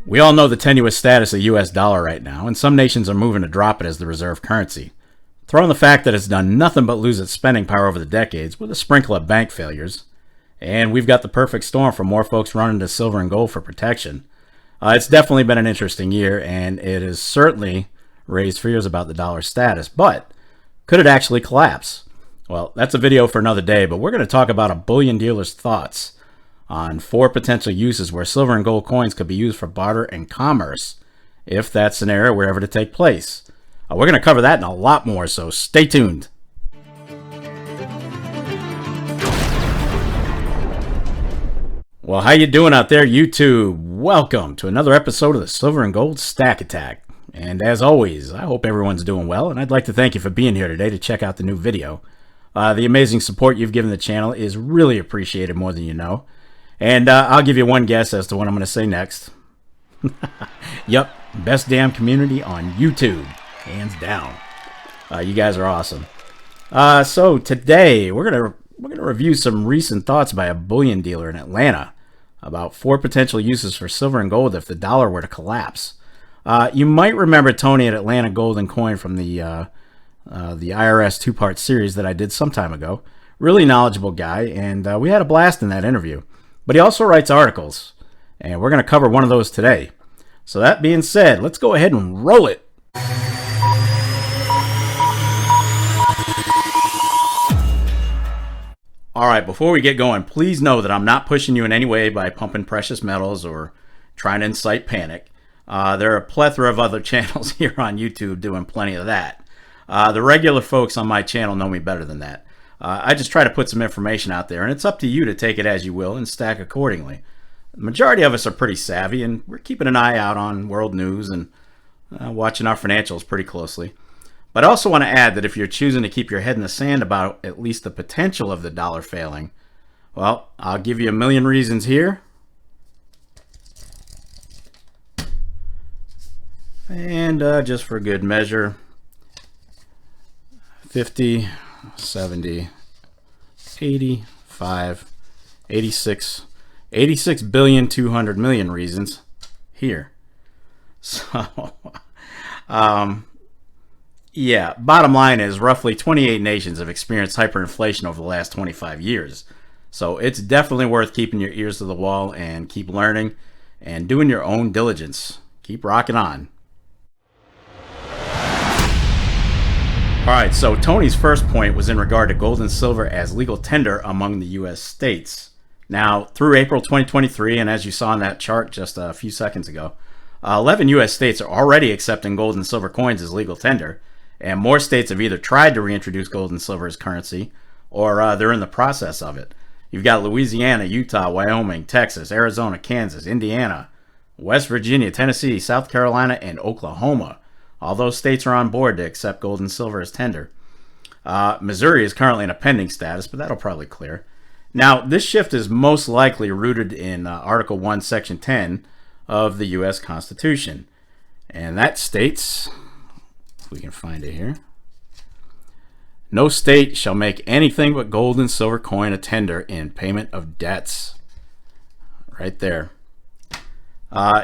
We all know the tenuous status of the US dollar right now, and some nations are moving to drop it as the reserve currency. Throw in the fact that it's done nothing but lose its spending power over the decades with a sprinkle of bank failures, and we've got the perfect storm for more folks running to silver and gold for protection. It's definitely been an interesting year, and it has certainly raised fears about the dollar's status, but could it actually collapse? Well, that's a video for another day, but we're going to talk about a bullion dealer's thoughts on 4 potential uses where silver and gold coins could be used for barter and commerce, if that scenario were ever to take place. We're going to cover that and a lot more, so stay tuned. Well, how you doing out there, YouTube? Welcome to another episode of the Silver and Gold Stack Attack. And as always, I hope everyone's doing well, and I'd like to thank you for being here today to check out the new video. The amazing support you've given the channel is really appreciated, more than you know. And I'll give you one guess as to what I'm going to say next. Yep, best damn community on YouTube, hands down. You guys are awesome. So today we're gonna review some recent thoughts by a bullion dealer in Atlanta about 4 potential uses for silver and gold if the dollar were to collapse. You might remember Tony at Atlanta Gold and Coin from the IRS 2-part series that I did some time ago. Really knowledgeable guy, and we had a blast in that interview. But he also writes articles, and we're going to cover one of those today. So that being said, let's go ahead and roll it. Alright, before we get going, please know that I'm not pushing you in any way by pumping precious metals or trying to incite panic. There are a plethora of other channels here on YouTube doing plenty of that. The regular folks on my channel know me better than that. I just try to put some information out there, and it's up to you to take it as you will and stack accordingly. The majority of us are pretty savvy, and we're keeping an eye out on world news and watching our financials pretty closely. But I also want to add that if you're choosing to keep your head in the sand about at least the potential of the dollar failing, well, I'll give you a million reasons here. And just for good measure, 50, 70, 85, 86 billion 200 million reasons here. So yeah, bottom line is roughly 28 nations have experienced hyperinflation over the last 25 years. So it's definitely worth keeping your ears to the wall and keep learning and doing your own diligence. Keep rocking on. Alright, so Tony's first point was in regard to gold and silver as legal tender among the U.S. states. Now, through April 2023, and as you saw in that chart just a few seconds ago, 11 U.S. states are already accepting gold and silver coins as legal tender, and more states have either tried to reintroduce gold and silver as currency, or they're in the process of it. You've got Louisiana, Utah, Wyoming, Texas, Arizona, Kansas, Indiana, West Virginia, Tennessee, South Carolina, and Oklahoma. All those states are on board to accept gold and silver as tender. Missouri is currently in a pending status, but that'll probably clear. Now, this shift is most likely rooted in Article 1, Section 10 of the U.S. Constitution. And that states, if we can find it here, no state shall make anything but gold and silver coin a tender in payment of debts. Right there.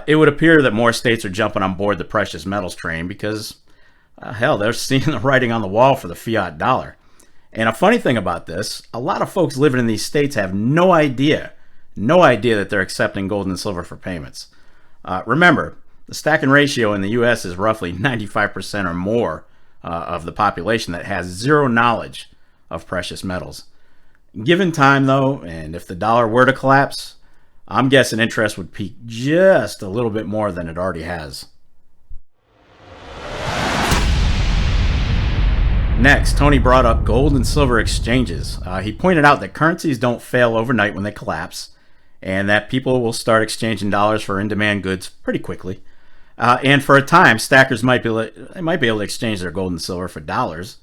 It would appear that more states are jumping on board the precious metals train because, hell, they're seeing the writing on the wall for the fiat dollar. And a funny thing about this, a lot of folks living in these states have no idea that they're accepting gold and silver for payments. Remember, the stacking ratio in the U.S. is roughly 95% or more of the population that has zero knowledge of precious metals. Given time, though, and if the dollar were to collapse, I'm guessing interest would peak just a little bit more than it already has. Next, Tony brought up gold and silver exchanges. He pointed out that currencies don't fail overnight when they collapse, and that people will start exchanging dollars for in-demand goods pretty quickly. And for a time, stackers might be able to exchange their gold and silver for dollars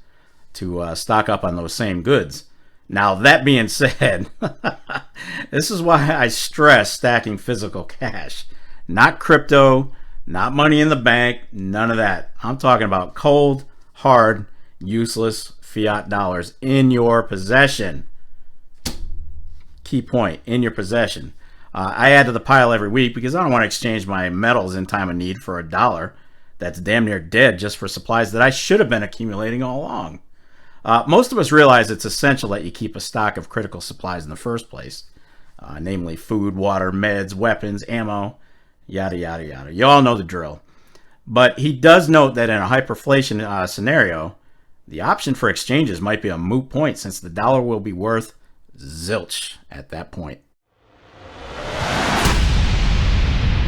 to stock up on those same goods. Now, that being said, this is why I stress stacking physical cash. Not crypto, not money in the bank, none of that. I'm talking about cold, hard, useless fiat dollars in your possession. Key point, in your possession. I add to the pile every week because I don't want to exchange my metals in time of need for a dollar that's damn near dead just for supplies that I should have been accumulating all along. Most of us realize it's essential that you keep a stock of critical supplies in the first place, namely food, water, meds, weapons, ammo, yada, yada, yada. You all know the drill. But he does note that in a hyperinflation scenario, the option for exchanges might be a moot point since the dollar will be worth zilch at that point.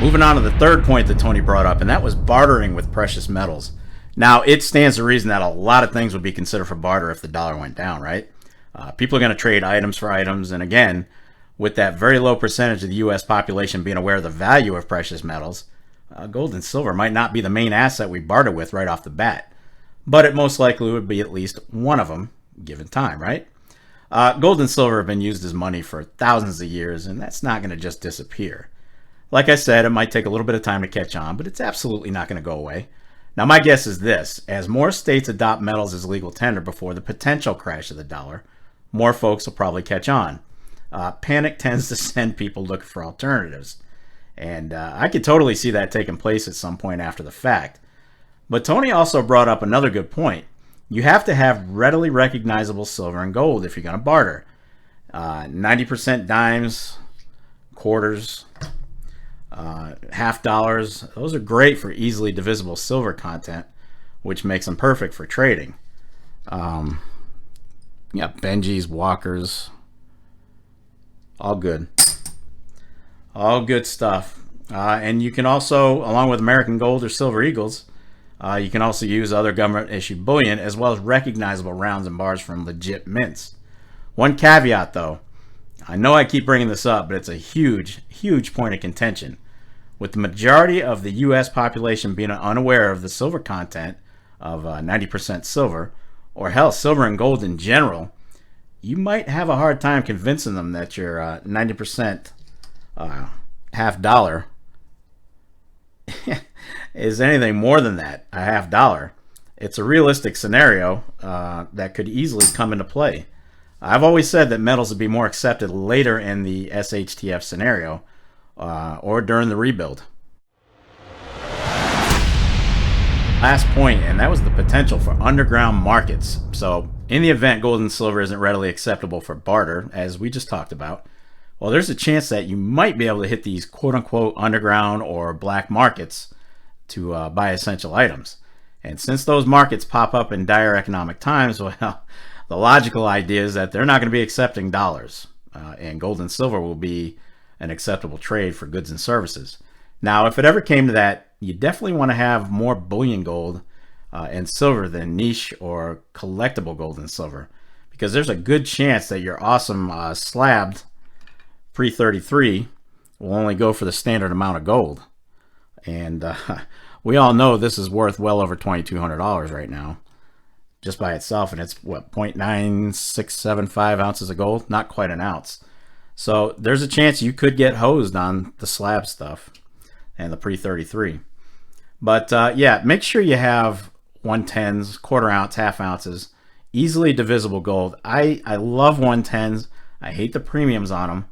Moving on to the third point that Tony brought up, and that was bartering with precious metals. Now, it stands to reason that a lot of things would be considered for barter if the dollar went down, right? People are going to trade items for items, and again, with that very low percentage of the U.S. population being aware of the value of precious metals, gold and silver might not be the main asset we barter with right off the bat, but it most likely would be at least one of them, given time, right? Gold and silver have been used as money for thousands of years, and that's not going to just disappear. Like I said, it might take a little bit of time to catch on, but it's absolutely not going to go away. Now, my guess is this. As more states adopt metals as legal tender before the potential crash of the dollar, more folks will probably catch on. Panic tends to send people looking for alternatives. And I could totally see that taking place at some point after the fact. But Tony also brought up another good point. You have to have readily recognizable silver and gold if you're going to barter. 90% dimes, quarters, half dollars, those are great for easily divisible silver content, which makes them perfect for trading. Benjis, Walkers, all good. All good stuff. And you can also, along with American Gold or Silver Eagles, you can also use other government-issued bullion as well as recognizable rounds and bars from legit mints. One caveat, though. I know I keep bringing this up, but it's a huge, huge point of contention. With the majority of the U.S. population being unaware of the silver content of 90% silver, or hell, silver and gold in general, you might have a hard time convincing them that your 90% half dollar is anything more than that, a half dollar. It's a realistic scenario that could easily come into play. I've always said that metals would be more accepted later in the shtf scenario or during the rebuild. Last point, and that was the potential for underground markets. So in the event gold and silver isn't readily acceptable for barter, as we just talked about, well, there's a chance that you might be able to hit these quote-unquote underground or black markets to buy essential items. And since those markets pop up in dire economic times, well, the logical idea is that they're not going to be accepting dollars, and gold and silver will be an acceptable trade for goods and services. Now, if it ever came to that, you definitely want to have more bullion gold and silver than niche or collectible gold and silver, because there's a good chance that your awesome slabbed pre-33 will only go for the standard amount of gold. And we all know this is worth well over $2,200 right now just by itself, and it's what, 0.9675 ounces of gold, not quite an ounce. So there's a chance you could get hosed on the slab stuff and the pre-33. But yeah, make sure you have 110s, quarter ounce, half ounces, easily divisible gold. I love 110s. I hate the premiums on them,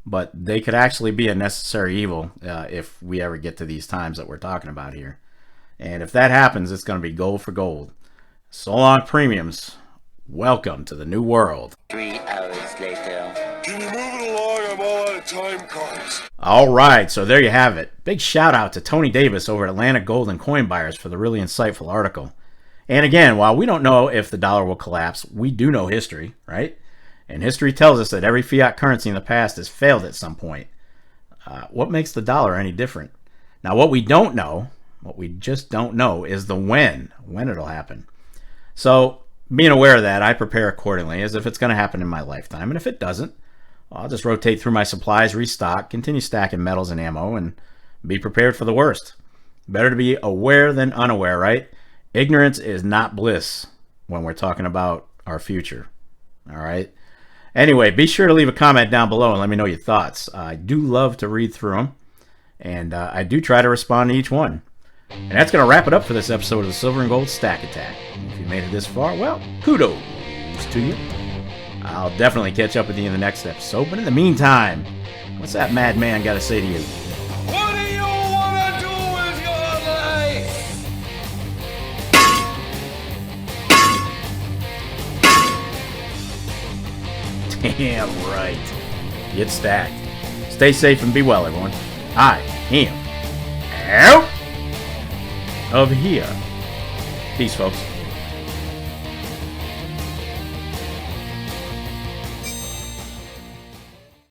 but they could actually be a necessary evil if we ever get to these times that we're talking about here. And if that happens, it's going to be gold for gold. So long, premiums. Welcome to the new world. 3 hours later. Can you move it along? I'm all out of time cards. All right, so there you have it. Big shout out to Tony Davis over at Atlantic Gold and Coin Buyers for the really insightful article. And again, while we don't know if the dollar will collapse, we do know history, right? And history tells us that every fiat currency in the past has failed at some point. What makes the dollar any different? Now, what we don't know, what we just don't know, is the when it'll happen. So, being aware of that, I prepare accordingly as if it's going to happen in my lifetime. And if it doesn't, I'll just rotate through my supplies, restock, continue stacking metals and ammo, and be prepared for the worst. Better to be aware than unaware, right? Ignorance is not bliss when we're talking about our future. All right? Anyway, be sure to leave a comment down below and let me know your thoughts. I do love to read through them, and I do try to respond to each one. And that's going to wrap it up for this episode of the Silver and Gold Stack Attack. If you made it this far, well, kudos to you. I'll definitely catch up with you in the next episode, but in the meantime, What's that madman got to say to you? What do you want to do with your life? Damn right. Get stacked. Stay safe and be well, everyone. I am out of here. Peace, folks.